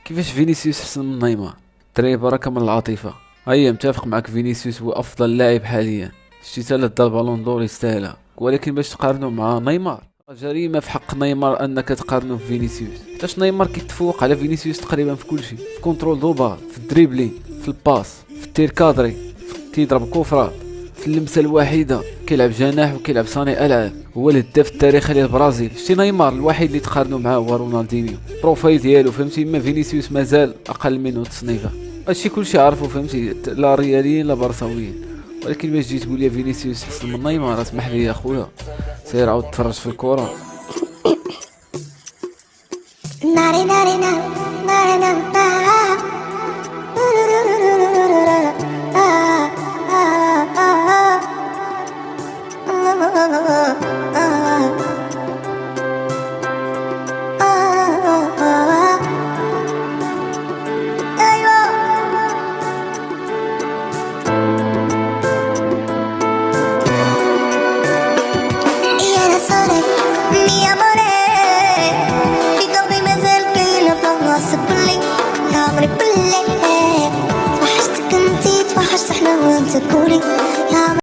كيفاش فينيسيوس احسن من نيمار؟ دري بركه من العاطفه. هيا متفق معك، فينيسيوس هو افضل لاعب حاليا، شتي لا دا البالون دور يستاهلها، ولكن باش تقارنه مع نيمار جريمه في حق نيمار انك تقارنه بفينيسيوس. حيتاش نيمار كيتفوق على فينيسيوس تقريبا في كل شيء، في كونترول دو بال، في الدريبلين، في الباس، في التير كادري، كيضرب كوفرات، في اللمسه الوحيده، كيلعب جناح وكيلعب صانع العاب. هو الهداف التاريخي للبرازيل. شتي نيمار الوحيد اللي تقارنوا معاه هو رونالدينيو، البروفايل ديالو فهمتي، ما فينيسيوس مازال اقل منه تصنيفه. هادشي كلشي عارفو فهمتي، لا رياليين لا برصاويين. ولكن باش جيت تقول لي فينيسيوس احسن من نيمار، اسمح لي يا خويا، سير عاود تفرج في الكره. وحشتك انتي توحشت احنا وانت كوري.